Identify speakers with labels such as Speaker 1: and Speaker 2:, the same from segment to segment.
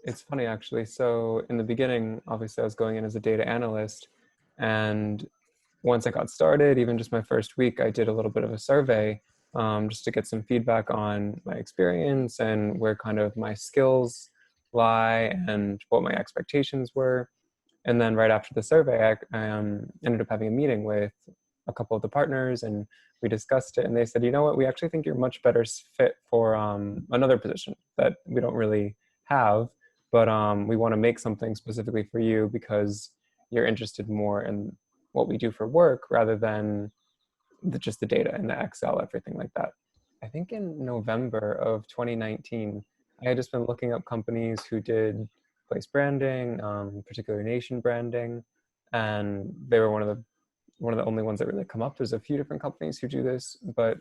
Speaker 1: It's funny actually. So in the beginning, obviously I was going in as a data analyst, and once I got started, even just my first week, I did a little bit of a survey just to get some feedback on my experience and where kind of my skills lie and what my expectations were. And then right after the survey, I ended up having a meeting with a couple of the partners, and we discussed it. And they said, you know what, we actually think you're much better fit for another position that we don't really have, but we want to make something specifically for you because you're interested more in what we do for work rather than just the data and the Excel, everything like that. I think in November of 2019, I had just been looking up companies who did place branding, particularly nation branding, and they were one of the only ones that really come up. There's a few different companies who do this, but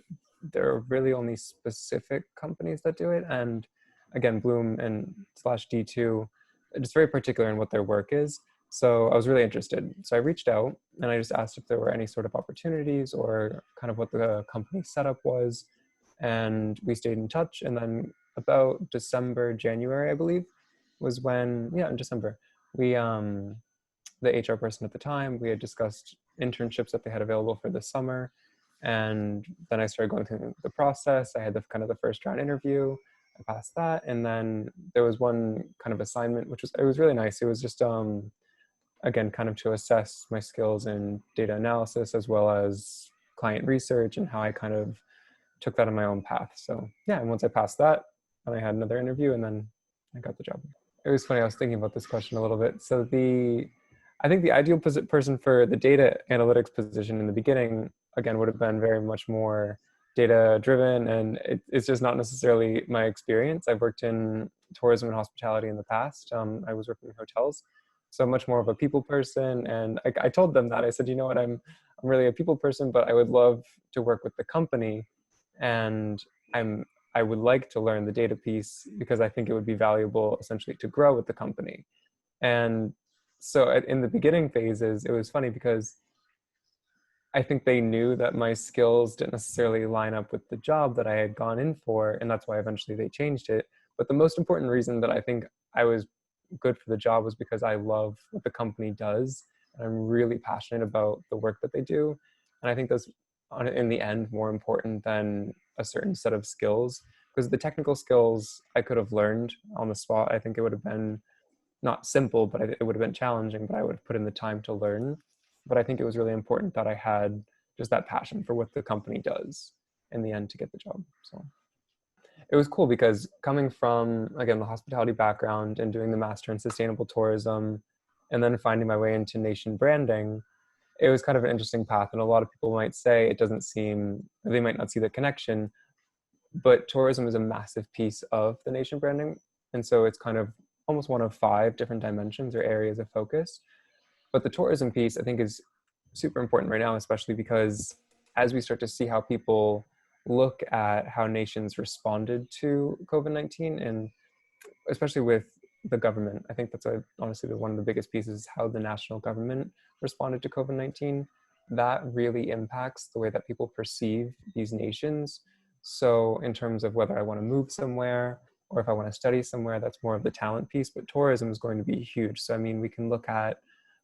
Speaker 1: there are really only specific companies that do it. And again, Bloom and slash D2, just very particular in what their work is. So I was really interested. So I reached out and I just asked if there were any sort of opportunities or kind of what the company setup was. And we stayed in touch. And then about December, January, I believe, was when, yeah, in December, we, the HR person at the time, we had discussed internships that they had available for the summer. And then I started going through the process. I had the kind of the first round interview. I passed that. And then there was one kind of assignment, it was really nice. It was just, again, kind of to assess my skills in data analysis as well as client research and how I kind of took that on my own path. So yeah, and once I passed that, then I had another interview and then I got the job. It was funny, I was thinking about this question a little bit. So I think the ideal person for the data analytics position in the beginning, again, would have been very much more data driven, and it's just not necessarily my experience. I've worked in tourism and hospitality in the past. I was working in hotels, so I'm much more of a people person. And I told them that. I said, you know what, I'm really a people person, but I would love to work with the company, and I would like to learn the data piece because I think it would be valuable essentially to grow with the company. And so in the beginning phases, it was funny because I think they knew that my skills didn't necessarily line up with the job that I had gone in for, and that's why eventually they changed it. But the most important reason that I think I was good for the job was because I love what the company does, and I'm really passionate about the work that they do. And I think that's, in the end, more important than a certain set of skills, because the technical skills I could have learned on the spot. I think it would have been not simple, but it would have been challenging, but I would have put in the time to learn. But I think it was really important that I had just that passion for what the company does in the end to get the job. So it was cool because coming from, again, the hospitality background and doing the master in sustainable tourism and then finding my way into nation branding, it was kind of an interesting path. And a lot of people might say it doesn't seem, they might not see the connection, but tourism is a massive piece of the nation branding. And so it's kind of almost one of 5 different dimensions or areas of focus. But the tourism piece, I think, is super important right now, especially because as we start to see how people look at how nations responded to COVID-19, and especially with the government, I think that's honestly one of the biggest pieces, how the national government responded to COVID-19. That really impacts the way that people perceive these nations. So in terms of whether I want to move somewhere or if I want to study somewhere, that's more of the talent piece, but tourism is going to be huge. So I mean, we can look at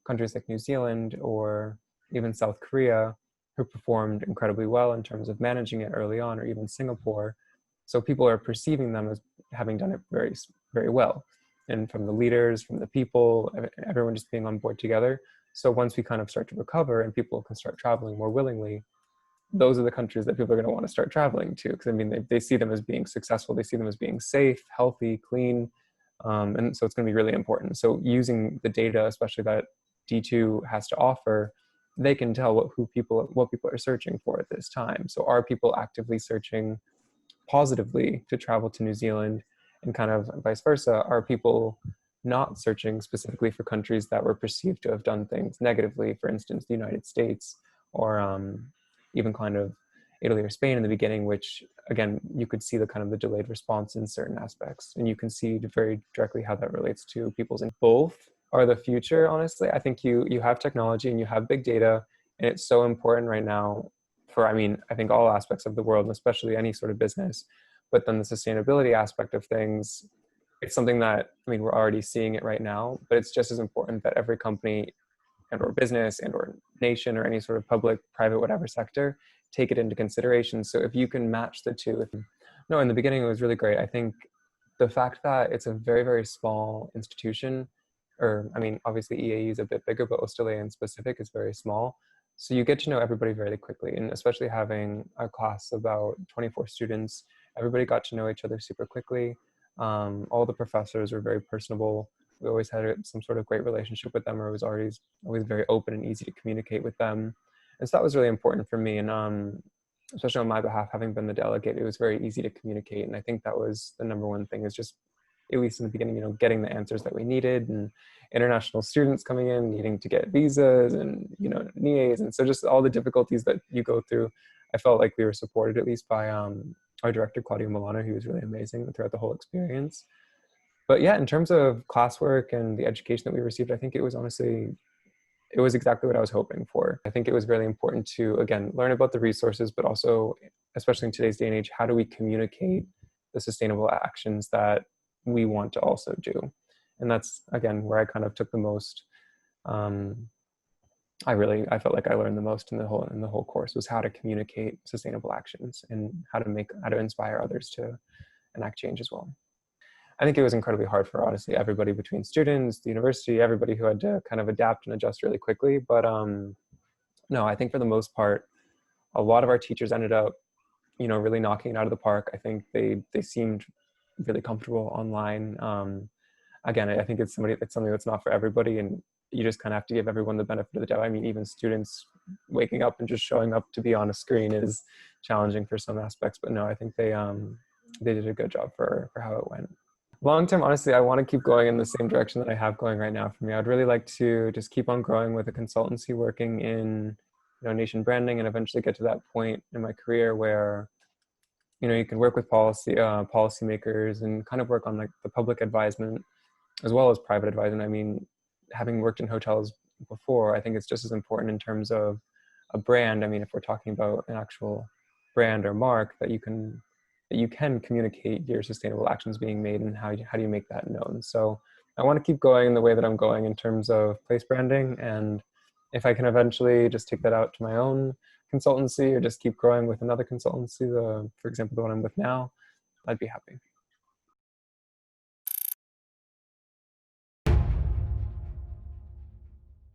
Speaker 1: countries like New Zealand or even South Korea, who performed incredibly well in terms of managing it early on, or even Singapore. So people are perceiving them as having done it very, very well. And from the leaders, from the people, everyone just being on board together. So once we kind of start to recover and people can start traveling more willingly, those are the countries that people are going to want to start traveling to. Because I mean, they see them as being successful. They see them as being safe, healthy, clean. And so it's going to be really important. So using the data, especially that D2 has to offer, they can tell what people are searching for at this time. So are people actively searching positively to travel to New Zealand, and kind of vice versa? Are people not searching specifically for countries that were perceived to have done things negatively, for instance, the United States, or even kind of Italy or Spain in the beginning, which again, you could see the kind of the delayed response in certain aspects, and you can see very directly how that relates to people's. In both are the future, honestly. I think you have technology and you have big data, and it's so important right now for, I mean, I think all aspects of the world, and especially any sort of business. But then the sustainability aspect of things it's something that, I mean, we're already seeing it right now, but it's just as important that every company and or business and or nation or any sort of public, private, whatever sector, take it into consideration. So if you can match the two, no, in the beginning it was really great. I think the fact that it's a very, very small institution, or I mean, obviously EAE is a bit bigger, but Australia in specific is very small. So you get to know everybody very quickly, and especially having a class about 24 students, everybody got to know each other super quickly. All the professors were very personable. We always had some sort of great relationship with them, or it was always very open and easy to communicate with them. And so that was really important for me. And especially on my behalf, having been the delegate, it was very easy to communicate. And I think that was the number one thing, is just, at least in the beginning, getting the answers that we needed, and international students coming in, needing to get visas and, NIEs. And so just all the difficulties that you go through, I felt like we were supported at least by our director, Claudio Milano, who was really amazing throughout the whole experience. But yeah, in terms of classwork and the education that we received, I think it was exactly what I was hoping for. I think it was really important to, again, learn about the resources, but also, especially in today's day and age, how do we communicate the sustainable actions that we want to also do? And that's, again, where I kind of took the most, I felt like I learned the most in the whole course, was how to communicate sustainable actions and how to inspire others to enact change as well. I think it was incredibly hard for, honestly, everybody, between students, the university, everybody who had to kind of adapt and adjust really quickly. But no, I think for the most part, a lot of our teachers ended up, really knocking it out of the park. I think they seemed really comfortable online. Again, I think it's something that's not for everybody, and you just kind of have to give everyone the benefit of the doubt. I mean, even students waking up and just showing up to be on a screen is challenging for some aspects. But no, I think they did a good job for how it went. Long term, honestly, I want to keep going in the same direction that I have going right now for me. I'd really like to just keep on growing with a consultancy, working in nation branding, and eventually get to that point in my career where you can work with policymakers and kind of work on like the public advisement as well as private advisement. I mean, having worked in hotels before, I think it's just as important in terms of a brand. I mean, if we're talking about an actual brand or mark, that you can communicate your sustainable actions being made, and how do you make that known. So I want to keep going in the way that I'm going in terms of place branding, and if I can eventually just take that out to my own consultancy, or just keep growing with another consultancy, for example, the one I'm with now, I'd be happy.